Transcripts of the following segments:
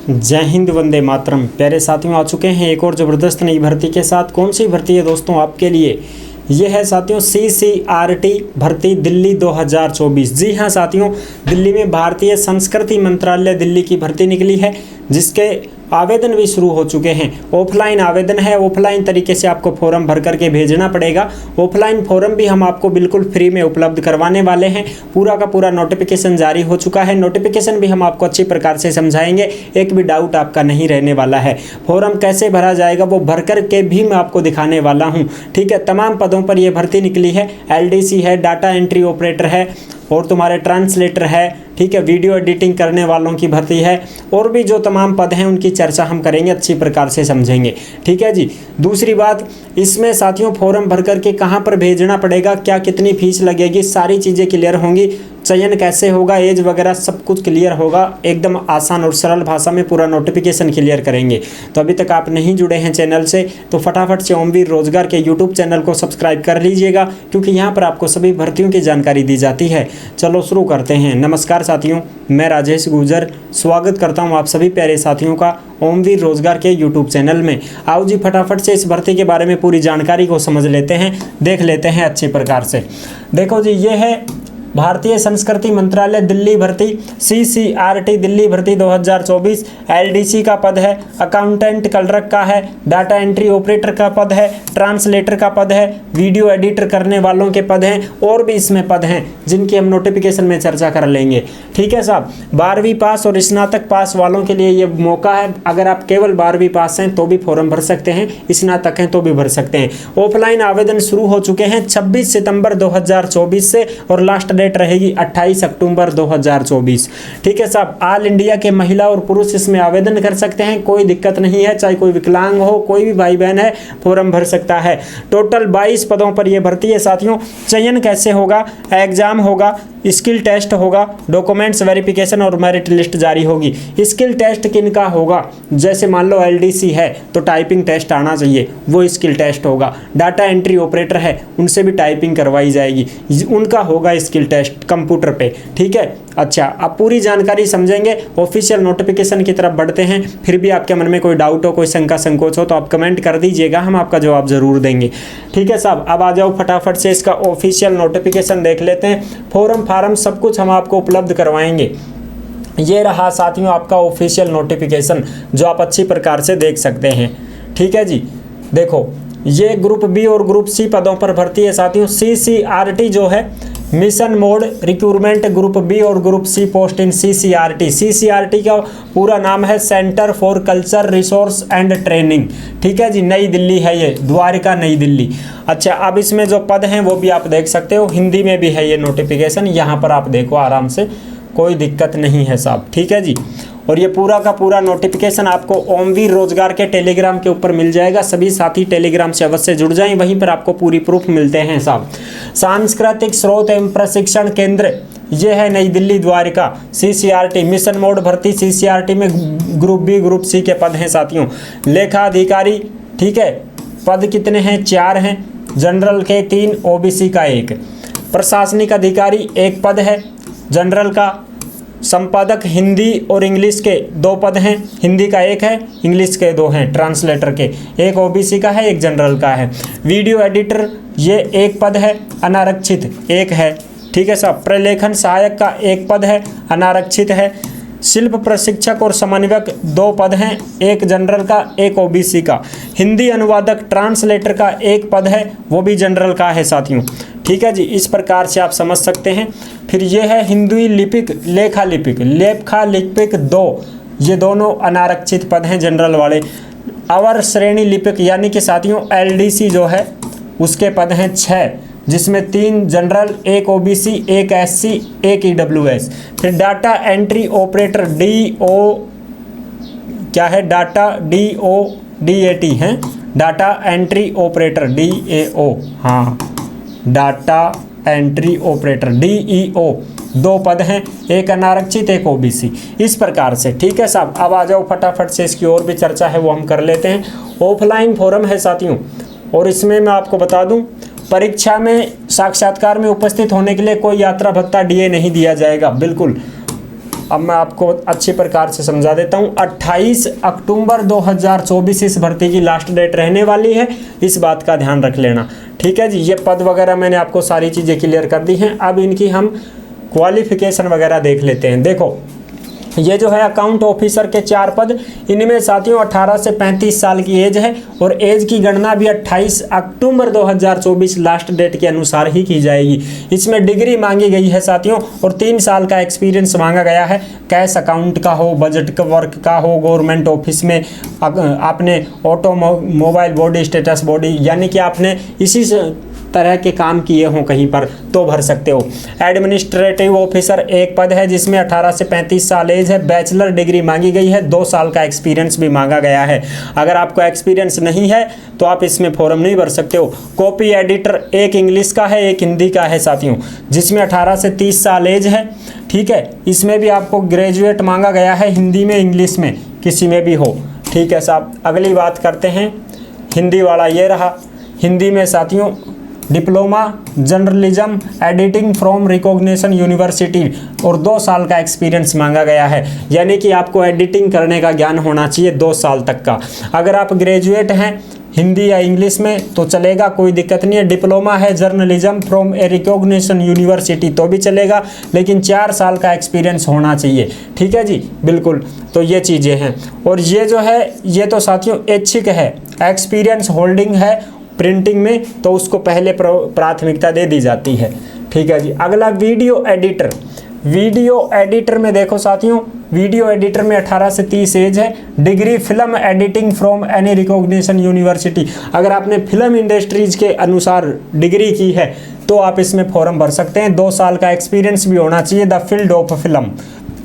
जय हिंद, वंदे मातरम। प्यारे साथियों, आ चुके हैं एक और ज़बरदस्त नई भर्ती के साथ। कौन सी भर्ती है दोस्तों आपके लिए? ये है साथियों CCRT भर्ती दिल्ली 2024। जी हाँ साथियों, दिल्ली में भारतीय संस्कृति मंत्रालय दिल्ली की भर्ती निकली है, जिसके आवेदन भी शुरू हो चुके हैं। ऑफलाइन आवेदन है, ऑफलाइन तरीके से आपको फॉर्म भर करके भेजना पड़ेगा। ऑफलाइन फॉर्म भी हम आपको बिल्कुल फ्री में उपलब्ध करवाने वाले हैं। पूरा का पूरा नोटिफिकेशन जारी हो चुका है। नोटिफिकेशन भी हम आपको अच्छी प्रकार से समझाएंगे, एक भी डाउट आपका नहीं रहने वाला है। फॉर्म कैसे भरा जाएगा वो भर करके भी मैं आपको दिखाने वाला हूँ। ठीक है, तमाम पदों पर यह भर्ती निकली है। LDC है, डाटा एंट्री ऑपरेटर है, और तुम्हारे ट्रांसलेटर है। ठीक है, वीडियो एडिटिंग करने वालों की भर्ती है, और भी जो तमाम पद हैं उनकी चर्चा हम करेंगे, अच्छी प्रकार से समझेंगे। ठीक है जी। दूसरी बात, इसमें साथियों फॉर्म भर करके कहाँ पर भेजना पड़ेगा, क्या कितनी फीस लगेगी, सारी चीज़ें क्लियर होंगी। चयन कैसे होगा, एज वगैरह सब कुछ क्लियर होगा। एकदम आसान और सरल भाषा में पूरा नोटिफिकेशन क्लियर करेंगे। तो अभी तक आप नहीं जुड़े हैं चैनल से तो फटाफट से ओमवीर रोजगार के यूट्यूब चैनल को सब्सक्राइब कर लीजिएगा, क्योंकि यहाँ पर आपको सभी भर्तियों की जानकारी दी जाती है। चलो शुरू करते हैं। नमस्कार साथियों, मैं राजेश गुर्जर स्वागत करता हूँ आप सभी प्यारे साथियों का ओमवीर रोजगार के यूट्यूब चैनल में। आओ जी फटाफट से इस भर्ती के बारे में पूरी जानकारी को समझ लेते हैं, देख लेते हैं अच्छी प्रकार से। देखो जी, ये है भारतीय संस्कृति मंत्रालय दिल्ली भर्ती, CCRT दिल्ली भर्ती 2024। LDC का पद है, अकाउंटेंट क्लर्क का है, डाटा एंट्री ऑपरेटर का पद है, ट्रांसलेटर का पद है, वीडियो एडिटर करने वालों के पद हैं, और भी इसमें पद हैं जिनकी हम नोटिफिकेशन में चर्चा कर लेंगे। ठीक है साहब, 12वीं पास और स्नातक पास वालों के लिए ये मौका है। अगर आप केवल 12वीं पास हैं तो भी फॉर्म भर सकते हैं, स्नातक हैं तो भी भर सकते हैं। ऑफलाइन आवेदन शुरू हो चुके हैं 26 सितंबर 2024 से, और लास्ट डेट रहेगी 28 अक्टूबर 2024। ठीक है साहब, ऑल इंडिया के महिला और पुरुष इसमें आवेदन कर सकते हैं, कोई दिक्कत नहीं है। चाहे कोई विकलांग हो, कोई भी भाई बहन है, फॉर्म भर सकता है। टोटल 22 पदों पर यह भर्ती है साथियों। चयन कैसे होगा? एग्जाम होगा, स्किल टेस्ट होगा, डॉक्यूमेंट्स वेरिफिकेशन और मेरिट लिस्ट जारी होगी। स्किल टेस्ट किनका होगा? जैसे मान लो LDC है तो टाइपिंग टेस्ट आना चाहिए, वो स्किल टेस्ट होगा। डाटा एंट्री ऑपरेटर है, उनसे भी टाइपिंग करवाई जाएगी, उनका होगा स्किल टेस्ट कंप्यूटर पे। ठीक है, अच्छा अब पूरी जानकारी समझेंगे। ऑफिशियल नोटिफिकेशन की तरफ बढ़ते हैं। फिर भी आपके मन में कोई डाउट हो, कोई शंका संकोच हो तो आप कमेंट कर दीजिएगा, हम आपका जवाब जरूर देंगे। ठीक है साहब, अब आ जाओ फटाफट से इसका ऑफिशियल नोटिफिकेशन देख लेते हैं। फॉर्म सब कुछ हम आपको उपलब्ध करवाएंगे। ये रहा साथियों आपका ऑफिशियल नोटिफिकेशन, जो आप अच्छी प्रकार से देख सकते हैं। ठीक है जी, देखो ये ग्रुप B और ग्रुप C पदों पर भर्ती है साथियों। CCRT जो है mission mode recruitment group B और ग्रुप C पोस्ट इन CCRT। CCRT का पूरा नाम है centre for culture resource and training. ठीक है जी, नई दिल्ली है ये, द्वारका नई दिल्ली। अच्छा, अब इसमें जो पद हैं वो भी आप देख सकते हो, हिंदी में भी है ये नोटिफिकेशन। यहाँ पर आप देखो आराम से, कोई दिक्कत नहीं है साहब। ठीक है जी, और ये पूरा का पूरा नोटिफिकेशन आपको ओमवीर रोजगार के टेलीग्राम के ऊपर मिल जाएगा। सभी साथी टेलीग्राम से अवश्य जुड़ जाएं, वहीं पर आपको पूरी प्रूफ मिलते हैं साहब। सांस्कृतिक स्रोत एवं प्रशिक्षण केंद्र, ये है नई Delhi Dwarka. CCRT mission mode भर्ती, CCRT में ग्रुप B ग्रुप C के पद हैं साथियों। लेखा अधिकारी, ठीक है, पद कितने हैं? 4 हैं। जनरल के 3, OBC का 1। प्रशासनिक अधिकारी 1 पद है जनरल का। संपादक हिंदी और इंग्लिश के 2 पद हैं, हिंदी का 1 है, इंग्लिश के 2 हैं। ट्रांसलेटर के 1 OBC का है, 1 जनरल का है। वीडियो एडिटर ये 1 पद है, अनारक्षित 1 है। ठीक है साहब, प्रलेखन सहायक का 1 पद है, अनारक्षित है। शिल्प प्रशिक्षक और समन्वयक 2 पद हैं, 1 जनरल का, 1 OBC का। हिंदी अनुवादक ट्रांसलेटर का 1 पद है, वो भी जनरल का है साथियों। ठीक है जी, इस प्रकार से आप समझ सकते हैं। फिर ये है हिंदी लिपिक, लेखा लिपिक 2, ये दोनों अनारक्षित पद हैं जनरल वाले। अवर श्रेणी लिपिक यानी कि साथियों LDC जो है उसके पद हैं 6, जिसमें 3 जनरल, 1 OBC, 1 SC, 1 EWS। फिर डाटा एंट्री ऑपरेटर क्या है? DAT है, डाटा एंट्री ऑपरेटर DAO, हाँ डाटा एंट्री ऑपरेटर DEO 2 पद हैं, 1 अनारक्षित, 1 OBC। इस प्रकार से। ठीक है साहब, अब आ जाओ फटाफट से इसकी और भी चर्चा है वो हम कर लेते हैं। ऑफलाइन फॉर्म है साथियों, और इसमें मैं आपको बता दूं परीक्षा में साक्षात्कार में उपस्थित होने के लिए कोई यात्रा भत्ता DA नहीं दिया जाएगा, बिल्कुल। अब मैं आपको अच्छी प्रकार से समझा देता हूँ। 28 अक्टूबर 2024 इस भर्ती की लास्ट डेट रहने वाली है, इस बात का ध्यान रख लेना। ठीक है जी, ये पद वगैरह मैंने आपको सारी चीज़ें क्लियर कर दी हैं। अब इनकी हम क्वालिफिकेशन वगैरह देख लेते हैं। देखो ये जो है अकाउंट ऑफिसर के 4 पद, इनमें साथियों 18 से 35 साल की एज है और एज की गणना भी 28 अक्टूबर 2024 लास्ट डेट के अनुसार ही की जाएगी। इसमें डिग्री मांगी गई है साथियों और 3 साल का एक्सपीरियंस मांगा गया है। कैश अकाउंट का हो, बजट का वर्क का हो, गवर्नमेंट ऑफिस में आपने ऑटोमोबाइल बॉडी, स्टेटस बॉडी, यानी कि आपने इसी तरह के काम किए हों कहीं पर तो भर सकते हो। एडमिनिस्ट्रेटिव ऑफिसर एक पद है जिसमें 18 से 35 साल एज है, बैचलर डिग्री मांगी गई है, 2 साल का एक्सपीरियंस भी मांगा गया है। अगर आपको एक्सपीरियंस नहीं है तो आप इसमें फॉर्म नहीं भर सकते हो। कॉपी एडिटर एक इंग्लिश का है, एक हिंदी का है साथियों, जिसमें 18 से 30 साल एज है। ठीक है, इसमें भी आपको ग्रेजुएट मांगा गया है, हिंदी में इंग्लिश में किसी में भी हो। ठीक है साहब, अगली बात करते हैं। हिंदी वाला ये रहा। हिंदी में साथियों diploma journalism editing from recognition university और 2 साल का एक्सपीरियंस मांगा गया है, यानी कि आपको एडिटिंग करने का ज्ञान होना चाहिए 2 साल तक का। अगर आप ग्रेजुएट हैं हिंदी या इंग्लिश में तो चलेगा, कोई दिक्कत नहीं है। डिप्लोमा है journalism from A recognition university तो भी चलेगा, लेकिन 4 साल का एक्सपीरियंस होना चाहिए। ठीक है जी, बिल्कुल। तो ये चीज़ें हैं। और ये जो है ये तो साथियों ऐच्छिक है, एक्सपीरियंस होल्डिंग है प्रिंटिंग में तो उसको पहले प्राथमिकता दे दी जाती है। ठीक है जी, अगला वीडियो एडिटर। वीडियो एडिटर में देखो साथियों, वीडियो एडिटर में 18 से 30 एज है, degree film editing from any recognition university. अगर आपने फिल्म इंडस्ट्रीज के अनुसार डिग्री की है तो आप इसमें फॉर्म भर सकते हैं। 2 साल का एक्सपीरियंस भी होना चाहिए the field of film,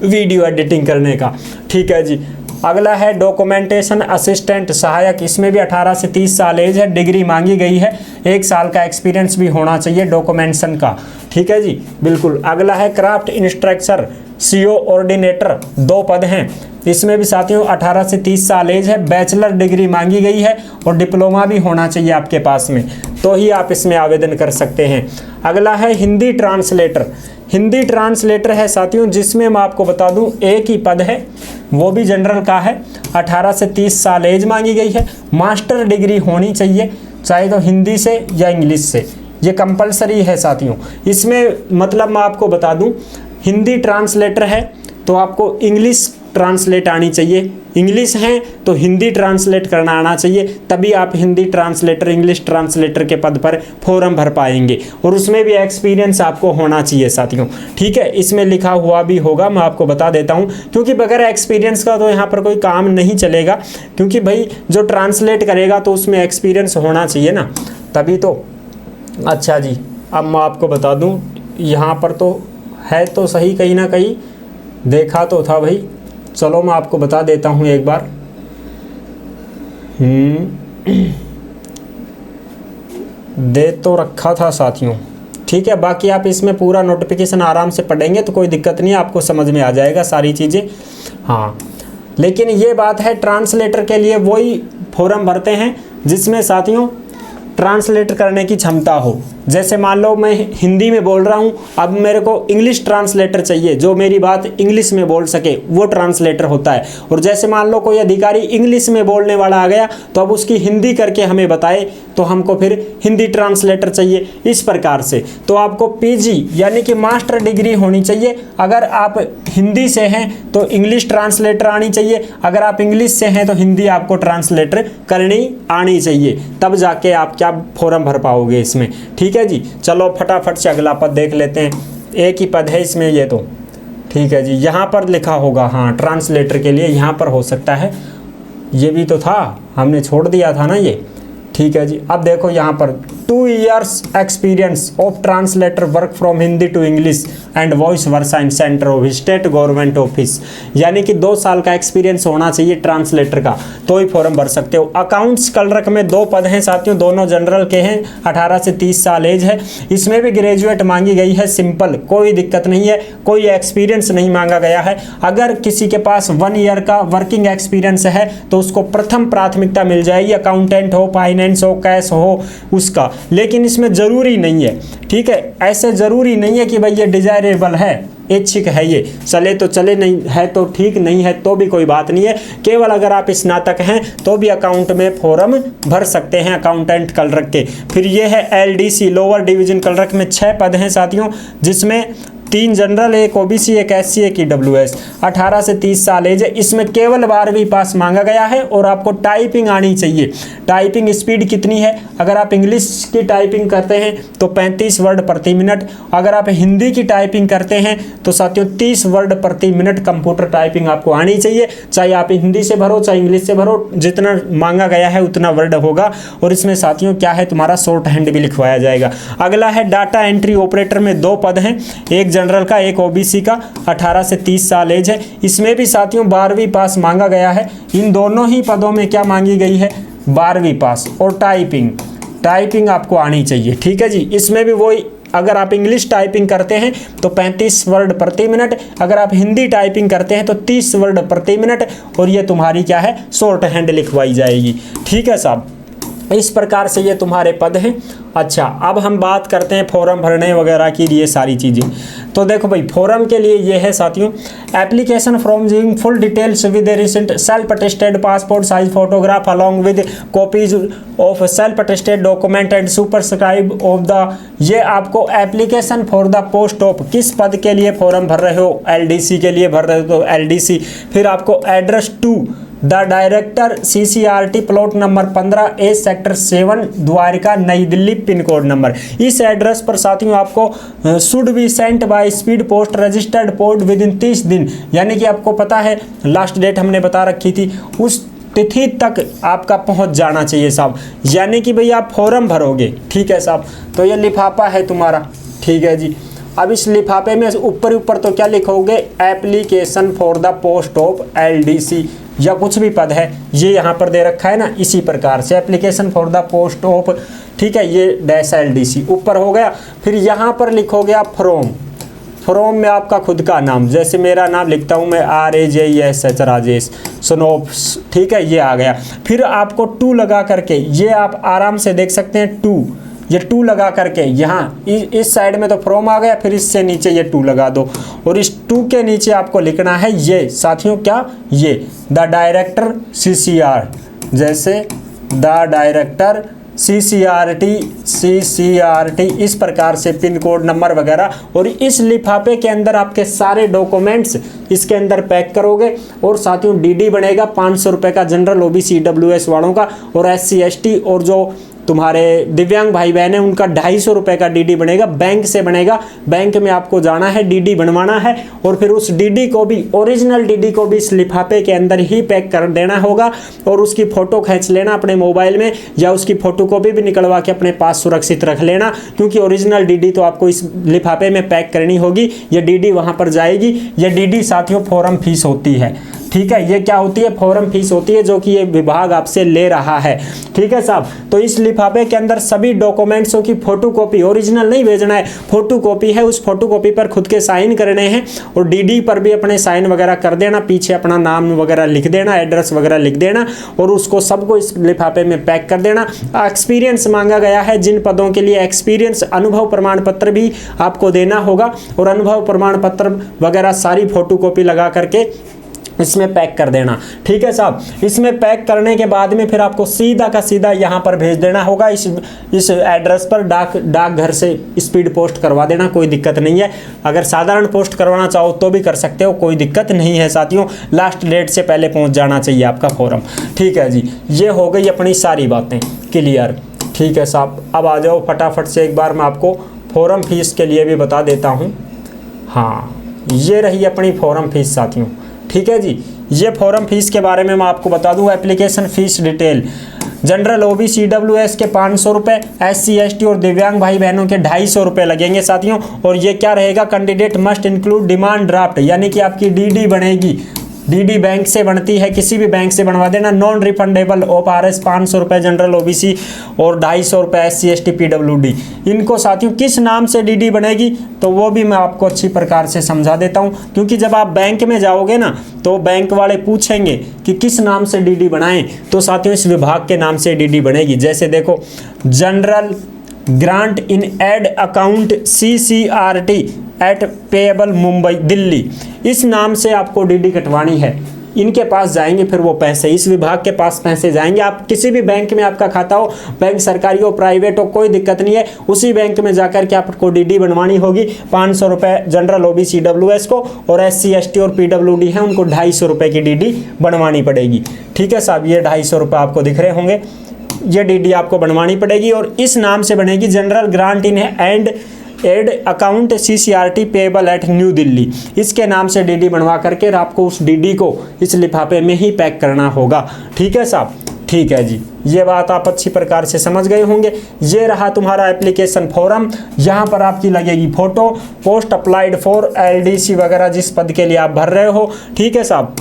video editing करने का। ठीक है जी, अगला है डॉक्यूमेंटेशन असिस्टेंट सहायक, इसमें भी 18 से 30 साल एज है, डिग्री मांगी गई है, 1 साल का एक्सपीरियंस भी होना चाहिए डॉक्यूमेंटेशन का। ठीक है जी, बिल्कुल। अगला है क्राफ्ट इंस्ट्रक्टर सीओ ऑर्डिनेटर, 2 पद हैं, इसमें भी साथियों 18 से 30 साल एज है, बैचलर डिग्री मांगी गई है और डिप्लोमा भी होना चाहिए आपके पास में, तो ही आप इसमें आवेदन कर सकते हैं। अगला है हिंदी ट्रांसलेटर। हिंदी ट्रांसलेटर है साथियों, जिसमें मैं आपको बता दूं एक ही पद है, वो भी जनरल का है, 18 से 30 साल एज मांगी गई है, मास्टर डिग्री होनी चाहिए, चाहे तो हिंदी से या इंग्लिश से, ये कंपलसरी है साथियों। इसमें मतलब मैं आपको बता दूं, हिंदी ट्रांसलेटर है तो आपको इंग्लिश ट्रांसलेट आनी चाहिए, इंग्लिश है तो हिंदी ट्रांसलेट करना आना चाहिए, तभी आप हिंदी ट्रांसलेटर इंग्लिश ट्रांसलेटर के पद पर फॉर्म भर पाएंगे। और उसमें भी एक्सपीरियंस आपको होना चाहिए साथियों। ठीक है, इसमें लिखा हुआ भी होगा, मैं आपको बता देता हूँ, क्योंकि बगैर एक्सपीरियंस का तो यहाँ पर कोई काम नहीं चलेगा, क्योंकि भाई जो ट्रांसलेट करेगा तो उसमें एक्सपीरियंस होना चाहिए ना, तभी तो। अच्छा जी, अब मैं आपको बता दूँ, यहाँ पर तो है तो सही, कहीं ना कहीं देखा तो था भाई, चलो मैं आपको बता देता हूँ एक बार। दे तो रखा था साथियों। ठीक है, बाकी आप इसमें पूरा नोटिफिकेशन आराम से पढ़ेंगे तो कोई दिक्कत नहीं है, आपको समझ में आ जाएगा सारी चीज़ें। हाँ, लेकिन ये बात है ट्रांसलेटर के लिए वही फॉर्म भरते हैं जिसमें साथियों ट्रांसलेट करने की क्षमता हो। जैसे मान लो मैं हिंदी में बोल रहा हूँ, अब मेरे को इंग्लिश ट्रांसलेटर चाहिए जो मेरी बात इंग्लिश में बोल सके, वो ट्रांसलेटर होता है। और जैसे मान लो कोई अधिकारी इंग्लिश में बोलने वाला आ गया तो अब उसकी हिंदी करके हमें बताए तो हमको फिर हिंदी ट्रांसलेटर चाहिए। इस प्रकार से तो आपको पीजी यानी कि मास्टर डिग्री होनी चाहिए। अगर आप हिंदी से हैं तो इंग्लिश ट्रांसलेटर आनी चाहिए, अगर आप इंग्लिश से हैं तो हिंदी आपको ट्रांसलेटर करनी आनी चाहिए, तब जाके आप क्या फॉर्म भर पाओगे इसमें। ठीक है जी, चलो फटाफट से अगला पद देख लेते हैं। एक ही पद है इसमें ये तो। ठीक है जी, यहाँ पर लिखा होगा, हाँ ट्रांसलेटर के लिए यहाँ पर हो सकता है, ये भी तो था, हमने छोड़ दिया था ना ये। ठीक है जी, अब देखो यहाँ पर 2 years experience of translator work from Hindi to English and vice versa in centre of state government office, यानी कि 2 साल का एक्सपीरियंस होना चाहिए ट्रांसलेटर का, तो ही फॉर्म भर सकते हो। अकाउंट्स क्लर्क में 2 पद हैं साथियों, दोनों जनरल के हैं, 18 से 30 साल एज है, इसमें भी ग्रेजुएट मांगी गई है, सिंपल, कोई दिक्कत नहीं है, कोई एक्सपीरियंस नहीं मांगा गया है। अगर किसी के पास 1 year का वर्किंग एक्सपीरियंस है तो उसको प्रथम प्राथमिकता मिल जाएगी, अकाउंटेंट हो, फाइनेंस हो, कैश हो उसका, लेकिन इसमें ज़रूरी नहीं है। ठीक है, ऐसे ज़रूरी नहीं है कि भाई ये डिजायरेबल है, ऐच्छिक है ये, चले तो चले, नहीं है तो ठीक, नहीं है तो भी कोई बात नहीं है। केवल अगर आप स्नातक हैं तो भी अकाउंट में फॉर्म भर सकते हैं अकाउंटेंट क्लर्क के। फिर ये है LDC लोअर डिवीजन क्लर्क में 6 पद हैं साथियों, जिसमें 3 जनरल, एक OBC, एक SC, एक EWS। 18 से 30 साल एज है। इसमें केवल 12वीं पास मांगा गया है और आपको टाइपिंग आनी चाहिए। टाइपिंग स्पीड कितनी है? अगर आप इंग्लिश की टाइपिंग करते हैं तो 35 वर्ड प्रति मिनट, अगर आप हिंदी की टाइपिंग करते हैं तो साथियों 30 वर्ड प्रति मिनट कंप्यूटर टाइपिंग आपको आनी चाहिए। चाहे आप हिंदी से भरो चाहे इंग्लिश से भरो, जितना मांगा गया है उतना वर्ड होगा। और इसमें साथियों क्या है, तुम्हारा शॉर्ट हैंड भी लिखवाया जाएगा। अगला है डाटा एंट्री ऑपरेटर में 2 पद हैं, एक जनरल का, एक OBC का। 18 से 30 साल एज है। इसमें भी साथियों 12वीं पास मांगा गया है। इन दोनों ही पदों में क्या मांगी गई है? 12वीं पास और टाइपिंग आपको आनी चाहिए। ठीक है जी। इसमें भी वही, अगर आप इंग्लिश टाइपिंग करते हैं तो 35 वर्ड प्रति मिनट, अगर आप हिंदी टाइपिंग करते हैं तो 30 वर्ड प्रति मिनट, और ये तुम्हारी क्या है, शॉर्ट हैंड लिखवाई जाएगी। ठीक है साहब, इस प्रकार से ये तुम्हारे पद हैं। अच्छा, अब हम बात करते हैं फॉर्म भरने वगैरह की, ये सारी चीज़ें। तो देखो भाई, फॉर्म के लिए ये है साथियों, application from giving full details with recent self attested passport size photograph along with copies of self attested document and superscribe of the, ये आपको application for the post of, किस पद के लिए फॉर्म भर रहे हो? LDC के लिए भर रहे हो तो LDC। फिर आपको address to the director CCRT plot number 15A sector 7 Dwarka Nai Delhi pin code number. इस एड्रेस पर साथियों आपको should be sent by speed post registered post within 30 दिन, यानी कि आपको पता है लास्ट डेट हमने बता रखी थी, उस तिथि तक आपका पहुंच जाना चाहिए साहब। यानी कि भाई आप फॉर्म भरोगे, ठीक है साहब। तो ये लिफाफा है तुम्हारा, ठीक है जी। अब इस लिफाफे में ऊपर तो क्या लिखोगे? Application for the post of LDC, या कुछ भी पद है ये यहाँ पर दे रखा है ना, इसी प्रकार से application for the post of, ठीक है, ये डैश LDC ऊपर हो गया। फिर यहाँ पर लिखोगे आप फ्रॉम में आपका खुद का नाम, जैसे मेरा नाम लिखता हूँ मैं RAJESH राजेश स्नोप्स, ठीक है, ये आ गया। फिर आपको 2 लगा करके, ये आप आराम से देख सकते हैं 2, ये 2 लगा करके यहाँ इस साइड में तो फ्रॉम आ गया, फिर इससे नीचे ये 2 लगा दो, और इस 2 के नीचे आपको लिखना है ये साथियों क्या, ये द डायरेक्टर CCR, जैसे द डायरेक्टर CCRT इस प्रकार से पिन कोड नंबर वगैरह। और इस लिफाफे के अंदर आपके सारे डॉक्यूमेंट्स इसके अंदर पैक करोगे। और साथियों DD बनेगा 500 रुपये का जनरल OBC EWS वालों का, और SC ST और जो तुम्हारे दिव्यांग भाई बहन हैं उनका 250 रुपये का DD बनेगा। बैंक से बनेगा, बैंक में आपको जाना है, DD बनवाना है, और फिर उस DD को भी, ओरिजिनल DD को भी इस लिफाफे के अंदर ही पैक कर देना होगा। और उसकी फ़ोटो खींच लेना अपने मोबाइल में, या उसकी फ़ोटोकॉपी भी निकलवा के अपने पास सुरक्षित रख लेना, क्योंकि ओरिजिनल DD तो आपको इस लिफाफे में पैक करनी होगी। ये DD वहाँ पर जाएगी। ये DD साथियों फॉर्म फीस होती है, ठीक है। ये क्या होती है? फॉर्म फीस होती है, जो कि ये विभाग आपसे ले रहा है, ठीक है साहब। तो इस लिफाफे के अंदर सभी डॉक्यूमेंट्सों की फोटोकॉपी, ओरिजिनल नहीं भेजना है, फोटोकॉपी है, उस फोटोकॉपी पर खुद के साइन करने हैं, और DD पर भी अपने साइन वगैरह कर देना, पीछे अपना नाम वगैरह लिख देना, एड्रेस वगैरह लिख देना, और उसको सबको इस लिफाफे में पैक कर देना। एक्सपीरियंस मांगा गया है, जिन पदों के लिए एक्सपीरियंस, अनुभव प्रमाण पत्र भी आपको देना होगा, और अनुभव प्रमाण पत्र वगैरह सारी फोटोकॉपी लगा करके इसमें पैक कर देना, ठीक है साहब। इसमें पैक करने के बाद में फिर आपको सीधा का सीधा यहाँ पर भेज देना होगा, इस एड्रेस पर डाकघर से स्पीड पोस्ट करवा देना, कोई दिक्कत नहीं है। अगर साधारण पोस्ट करवाना चाहो तो भी कर सकते हो, कोई दिक्कत नहीं है साथियों। लास्ट डेट से पहले पहुँच जाना चाहिए आपका फॉर्म, ठीक है जी। ये हो गई अपनी सारी बातें क्लियर, ठीक है साहब। अब आ जाओ फटाफट से, एक बार मैं आपको फॉर्म फीस के लिए भी बता देता हूँ। हाँ, ये रही अपनी फॉर्म फीस साथियों, ठीक है जी। ये फॉर्म फीस के बारे में मैं आपको बता दूं। Application fees detail, general OBC EWS के 500 रुपये, SC ST और दिव्यांग भाई बहनों के 250 रुपये लगेंगे साथियों। और ये क्या रहेगा? Candidate must include demand draft, यानी कि आपकी DD बनेगी। DD बैंक से बनती है, किसी भी बैंक से बनवा देना। नॉन रिफंडेबल ORS 500 रुपये जनरल OBC और 250 रुपये SC ST PWD। इनको साथियों किस नाम से DD बनेगी तो वो भी मैं आपको अच्छी प्रकार से समझा देता हूँ, क्योंकि जब आप बैंक में जाओगे ना तो बैंक वाले पूछेंगे कि किस नाम से DD बनाएं, तो साथियों इस विभाग के नाम से DD बनेगी। जैसे देखो, general grant in aid account CCRT at payable Mumbai Delhi, इस नाम से आपको डीडी कटवानी है। इनके पास जाएंगे, फिर वो पैसे इस विभाग के पास पैसे जाएंगे। आप किसी भी बैंक में आपका खाता हो, बैंक सरकारी हो प्राइवेट हो, कोई दिक्कत नहीं है, उसी बैंक में जाकर के आपको डीडी बनवानी होगी। 500 रुपये जनरल OBC WS को, और SC ST और PWD हैं उनको 250 रुपये की डीडी बनवानी पड़ेगी। ठीक है साहब, ये 250 रुपये आपको दिख रहे होंगे, ये डीडी आपको बनवानी पड़ेगी और इस नाम से बनेगी, general grant in and add account CCRT payable eight new Delhi. इसके नाम से डीडी बनवा करके आपको उस डीडी को इस लिफाफे में ही पैक करना होगा। ठीक है साहब, ठीक है जी, ये बात आप अच्छी प्रकार से समझ गए होंगे। ये रहा तुम्हारा एप्लीकेशन फॉर्म, यहाँ पर आपकी लगेगी photo, post applied for LDC वगैरह जिस पद के लिए आप भर रहे हो। ठीक है साहब,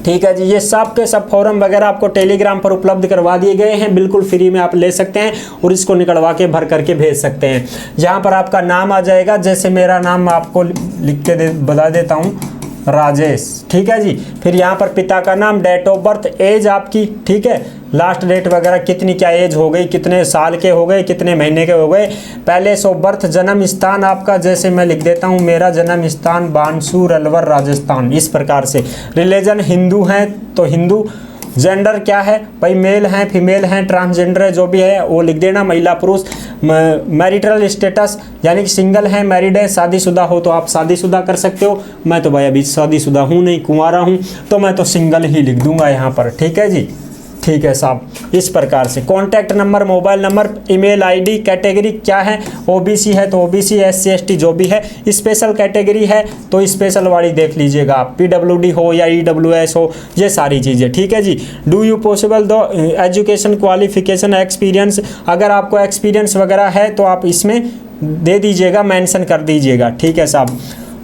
ठीक है जी, ये सब के सब फॉर्म वगैरह आपको टेलीग्राम पर उपलब्ध करवा दिए गए हैं, बिल्कुल फ्री में आप ले सकते हैं और इसको निकलवा के भर करके भेज सकते हैं। यहाँ पर आपका नाम आ जाएगा, जैसे मेरा नाम आपको लिख के बता देता हूँ, राजेश। ठीक है जी, फिर यहाँ पर पिता का नाम, डेट ऑफ बर्थ, एज आपकी, ठीक है, लास्ट डेट वगैरह कितनी क्या एज हो गई, कितने साल के हो गए, कितने महीने के हो गए, पैलेस ऑफ बर्थ, जन्म स्थान आपका, जैसे मैं लिख देता हूँ मेरा जन्म स्थान बानसूर अलवर राजस्थान, इस प्रकार से। रिलीजन हिंदू हैं तो हिंदू, जेंडर क्या है भाई, मेल हैं फीमेल हैं ट्रांसजेंडर है, जो भी है वो लिख देना, महिला पुरुष। मैरिटल स्टेटस यानी कि सिंगल है, मैरिड है, शादीशुदा हो तो आप शादीशुदा कर सकते हो। मैं तो भाई अभी शादीशुदा हूँ नहीं, कुंवारा हूँ, तो मैं तो सिंगल ही लिख दूंगा यहाँ पर। ठीक है जी, ठीक है साहब, इस प्रकार से। Contact number, mobile number, email ID, category क्या है, OBC है तो OBC, SC ST जो भी है, स्पेशल कैटेगरी है तो स्पेशल वाली देख लीजिएगा आप, PWD हो या EWS हो, ये सारी चीज़ें। ठीक है जी। डू यू पॉसिबल दो एजुकेशन क्वालिफिकेशन एक्सपीरियंस, अगर आपको एक्सपीरियंस वगैरह है तो आप इसमें दे दीजिएगा, मेंशन कर दीजिएगा। ठीक है साहब,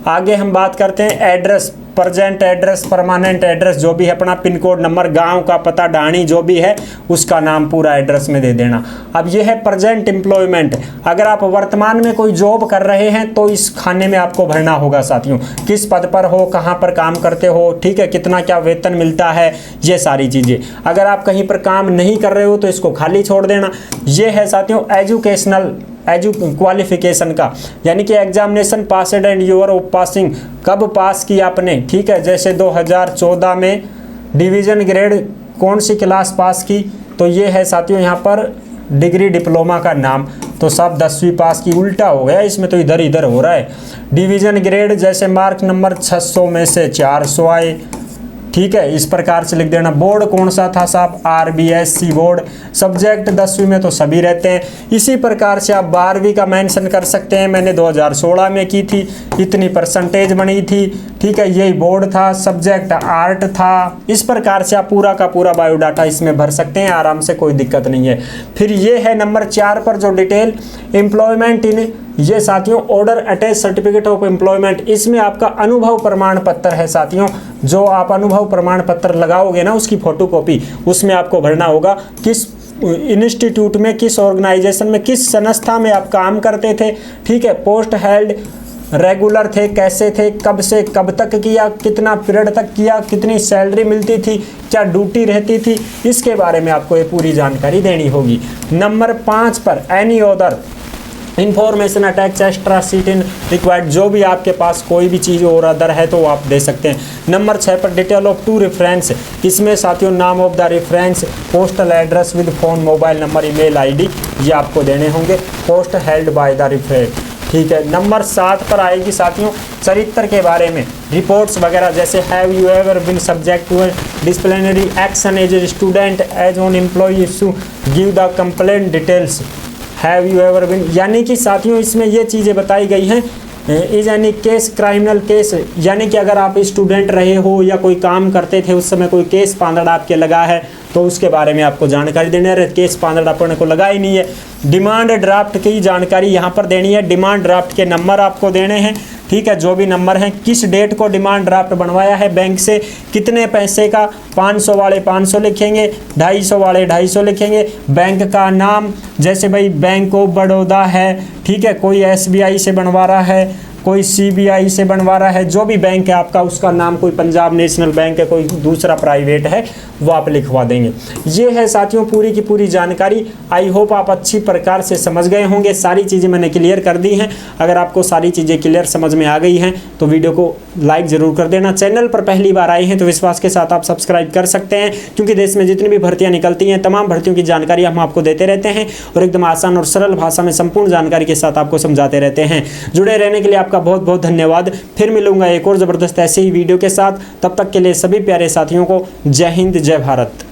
आगे हम बात करते हैं address, present address, permanent address, जो भी है अपना पिन कोड नंबर, गांव का पता, ढाणी जो भी है उसका नाम पूरा एड्रेस में दे देना। अब ये है प्रेजेंट एम्प्लॉयमेंट, अगर आप वर्तमान में कोई जॉब कर रहे हैं तो इस खाने में आपको भरना होगा साथियों, किस पद पर हो, कहाँ पर काम करते हो, ठीक है, कितना क्या वेतन मिलता है, ये सारी चीज़ें। अगर आप कहीं पर काम नहीं कर रहे हो तो इसको खाली छोड़ देना। ये है साथियों एजुकेशनल क्वालिफिकेशन का, यानी कि examination passed and year of passing, कब पास की आपने। ठीक है, जैसे 2014 में डिवीज़न ग्रेड कौन सी क्लास पास की, तो ये है साथियों यहाँ पर डिग्री डिप्लोमा का नाम, तो सब 10वीं पास की, उल्टा हो गया इसमें तो इधर इधर हो रहा है। डिवीज़न ग्रेड जैसे मार्क नंबर 600 में से 400 आए, ठीक है, इस प्रकार से लिख देना। बोर्ड कौन सा था साहब, RBSC बोर्ड। सब्जेक्ट 10वीं में तो सभी रहते हैं। इसी प्रकार से आप 12वीं का मेंशन कर सकते हैं, मैंने 2016 में की थी, इतनी परसेंटेज बनी थी, ठीक है, यही बोर्ड था, सब्जेक्ट आर्ट था। इस प्रकार से आप पूरा का पूरा बायोडाटा इसमें भर सकते हैं आराम से, कोई दिक्कत नहीं है। फिर ये है नंबर 4 पर जो डिटेल एम्प्लॉयमेंट इन, ये साथियों order attach certificate of employment, इसमें आपका अनुभव प्रमाण पत्र है साथियों, जो आप अनुभव प्रमाण पत्र लगाओगे ना उसकी फोटोकॉपी, उसमें आपको भरना होगा किस इंस्टीट्यूट में, किस ऑर्गेनाइजेशन में, किस संस्था में आप काम करते थे, ठीक है, पोस्ट हेल्ड रेगुलर थे, कैसे थे, कब से कब तक किया, कितना पीरियड तक किया, कितनी सैलरी मिलती थी, क्या ड्यूटी रहती थी, इसके बारे में आपको ये पूरी जानकारी देनी होगी। नंबर 5 पर any other information attach extra sheet in required, जो भी आपके पास कोई भी चीज़ और अदर है तो आप दे सकते हैं। नंबर 6 पर डिटेल ऑफ 2 रेफरेंस, इसमें साथियों नाम of the reference, postal address with phone, mobile number, email ID, ये आपको देने होंगे, post held by the reference. ठीक है, नंबर 7 पर आएगी साथियों चरित्र के बारे में, रिपोर्ट्स वगैरह, जैसे have you ever been subject to disciplinary action as a student as an employee to give the complaint details, have you ever been, यानी कि साथियों इसमें ये चीज़ें बताई गई हैं, इज यानी केस क्राइमिनल केस, यानी कि अगर आप स्टूडेंट रहे हो या कोई काम करते थे उस समय कोई केस पांदड़ आपके लगा है तो उसके बारे में आपको जानकारी देनी है। केस पांदड़ अपने को लगा ही नहीं है। डिमांड ड्राफ्ट की जानकारी यहाँ पर देनी है, डिमांड ड्राफ्ट के नंबर आपको देने हैं, ठीक है, जो भी नंबर हैं, किस डेट को डिमांड ड्राफ्ट बनवाया है बैंक से, कितने पैसे का, 500 वाले 500 लिखेंगे, 250 वाले 250 लिखेंगे, बैंक का नाम, जैसे भाई बैंक ऑफ बड़ौदा है, ठीक है, कोई SBI से बनवा रहा है कोई CBI से बनवा रहा है, जो भी बैंक है आपका, उसका नाम कोई पंजाब नेशनल बैंक है, कोई दूसरा प्राइवेट है, वो आप लिखवा देंगे। ये है साथियों पूरी की पूरी जानकारी। आई होप आप अच्छी प्रकार से समझ गए होंगे। सारी चीज़ें मैंने क्लियर कर दी हैं। अगर आपको सारी चीज़ें क्लियर समझ में आ गई हैं तो वीडियो को लाइक ज़रूर कर देना। चैनल पर पहली बार आए हैं तो विश्वास के साथ आप सब्सक्राइब कर सकते हैं, क्योंकि देश में जितनी भी भर्तियाँ निकलती हैं तमाम भर्तियों की जानकारी हम आपको देते रहते हैं और एकदम आसान और सरल भाषा में संपूर्ण जानकारी के साथ आपको समझाते रहते हैं। जुड़े रहने के लिए आपका बहुत बहुत धन्यवाद। फिर मिलूंगा एक और ज़बरदस्त ऐसे ही वीडियो के साथ। तब तक के लिए सभी प्यारे साथियों को जय हिंद, जय भारत।